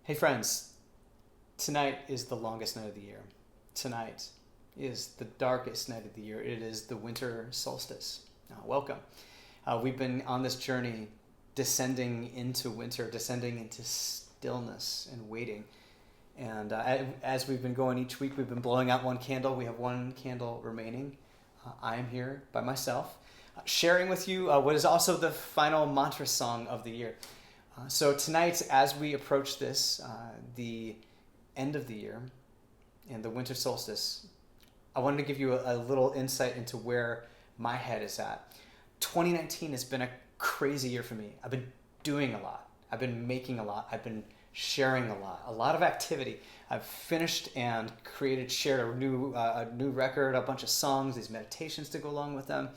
Hey friends, tonight is the longest night of the year. Tonight is the darkest night of the year. It is the winter solstice. Welcome. We've been on this journey descending into winter, descending into stillness and waiting. And as we've been going each week, we've been blowing out one candle. We have one candle remaining. I am here by myself, sharing with you what is also the final mantra song of the year. So tonight, as we approach this, the end of the year and the winter solstice, I wanted to give you a little insight into where my head is at. 2019 has been a crazy year for me. I've been doing a lot. I've been making a lot. I've been sharing a lot of activity. I've finished and shared a new record, a bunch of songs, these meditations to go along with them.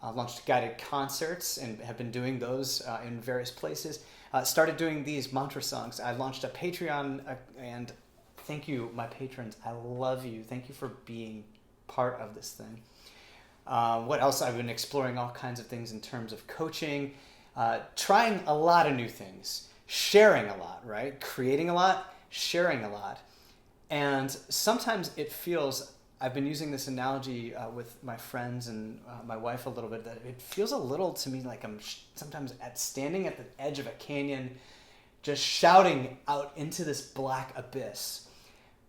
Launched guided concerts and have been doing those in various places. Started doing these Mantrasongs. I launched a Patreon, and thank you, my patrons. I love you. Thank you for being part of this thing. What else? I've been exploring all kinds of things in terms of coaching, trying a lot of new things, sharing a lot, right? Creating a lot, sharing a lot. And sometimes it feels, I've been using this analogy with my friends and my wife a little bit, that it feels a little to me like I'm sometimes standing at the edge of a canyon, just shouting out into this black abyss,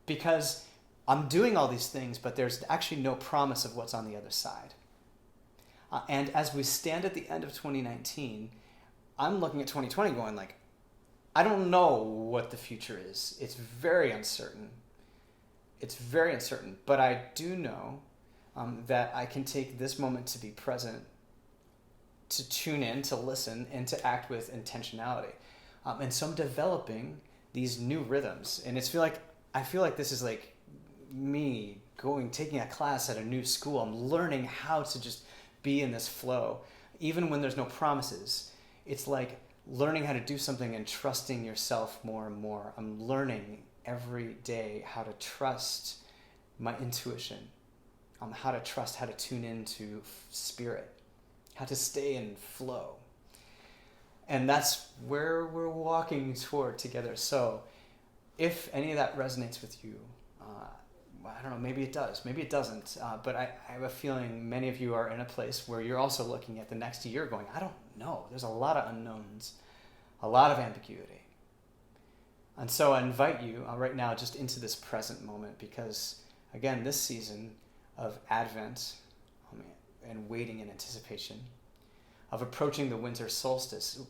because I'm doing all these things, but there's actually no promise of what's on the other side. And as we stand at the end of 2019, I'm looking at 2020 going like, I don't know what the future is. It's very uncertain. But I do know that I can take this moment to be present, to tune in, to listen, and to act with intentionality. And so I'm developing these new rhythms, and I feel like this is like me taking a class at a new school. I'm learning how to just be in this flow, even when there's no promises. It's like learning how to do something and trusting yourself more and more. I'm learning every day how to trust my intuition, how to tune into spirit, how to stay in flow. And that's where we're walking toward together. So if any of that resonates with you, I don't know, maybe it does, maybe it doesn't, but I have a feeling many of you are in a place where you're also looking at the next year going, I don't know, there's a lot of unknowns, a lot of ambiguity. And so I invite you right now just into this present moment, because, again, this season of Advent and waiting in anticipation, of approaching the winter solstice,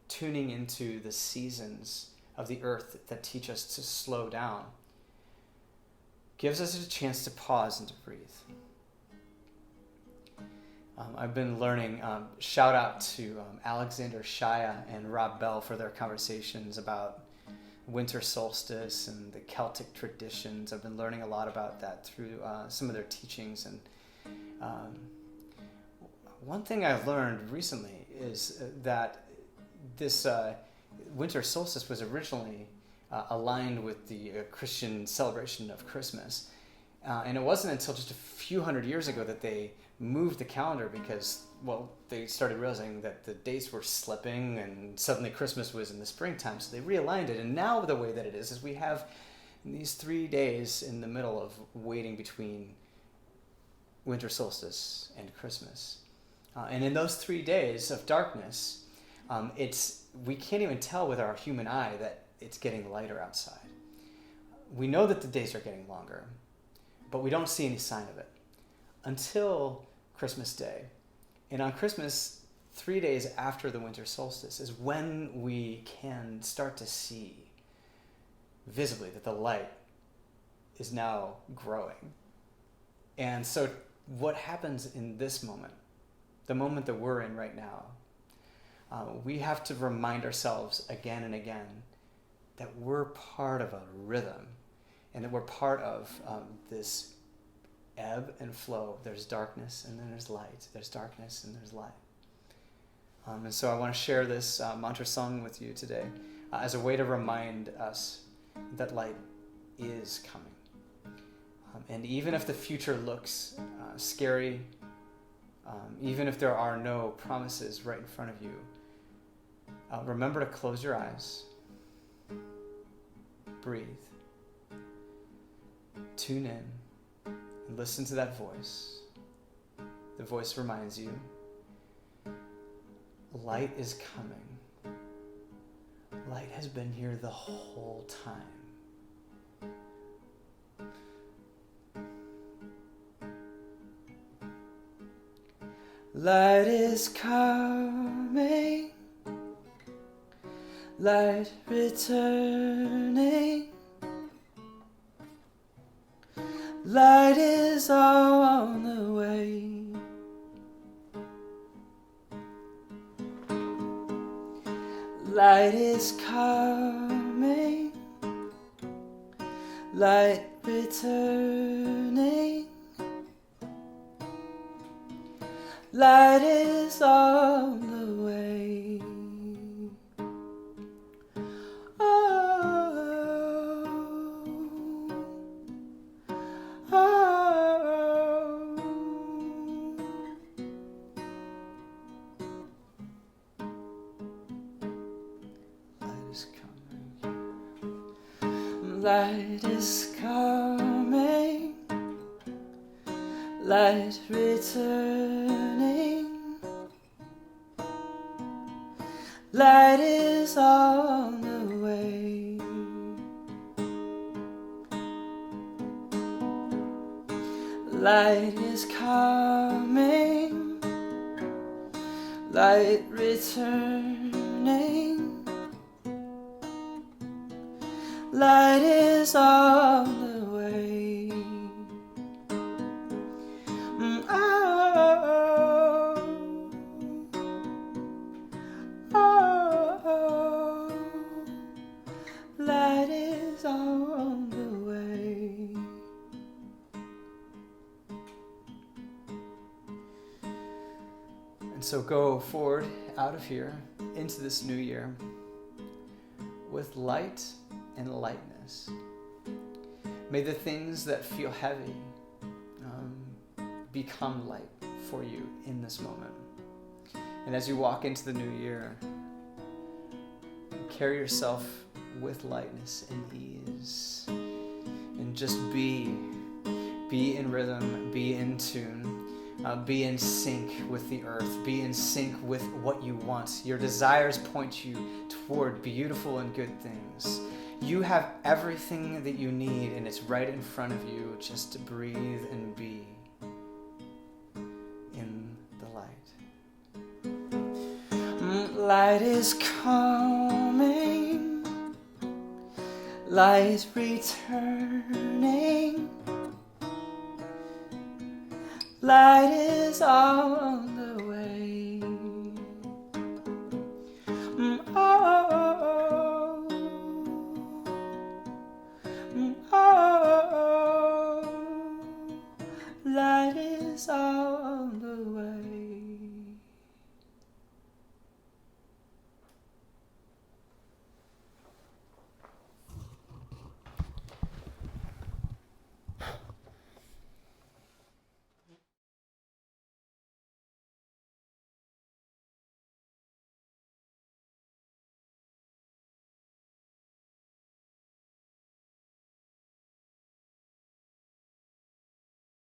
tuning into the seasons of the earth that teach us to slow down, gives us a chance to pause and to breathe. I've been learning, shout out to Alexander Shaya and Rob Bell for their conversations about winter solstice and the Celtic traditions. I've been learning a lot about that through some of their teachings. And one thing I've learned recently is that this winter solstice was originally aligned with the Christian celebration of Christmas. And it wasn't until just a few hundred years ago that they moved the calendar because, they started realizing that the dates were slipping and suddenly Christmas was in the springtime, so they realigned it. And now the way that it is we have these 3 days in the middle of waiting between winter solstice and Christmas. And in those 3 days of darkness, we can't even tell with our human eye that it's getting lighter outside. We know that the days are getting longer, but we don't see any sign of it until Christmas Day. And on Christmas, 3 days after the winter solstice, is when we can start to see visibly that the light is now growing. And so what happens in this moment, the moment that we're in right now, we have to remind ourselves again and again that we're part of a rhythm, and that we're part of this ebb and flow. There's darkness and then there's light. There's darkness and there's light. And so I want to share this mantra song with you today as a way to remind us that light is coming. And even if the future looks scary, even if there are no promises right in front of you, remember to close your eyes breathe. Tune in and listen to that voice. The voice reminds you, light is coming. Light has been here the whole time. Light is coming, light returning. Light is on the way. Light is coming, light returning. Light is on the way. Oh, oh. Light is coming. Light is coming. Light returning. Light is on the way. Light is coming. Light returning. Light is on the way. Light is on the way. And so go forward out of here into this new year with light and lightness. May the things that feel heavy become light for you in this moment. And as you walk into the new year, carry yourself with lightness and ease, and just be in rhythm, be in tune, be in sync with the earth, be in sync with what you want. Your desires point you toward beautiful and good things. You have everything that you need, and it's right in front of you, just to breathe and be in the light. Light is coming, light returning. Light is on the way.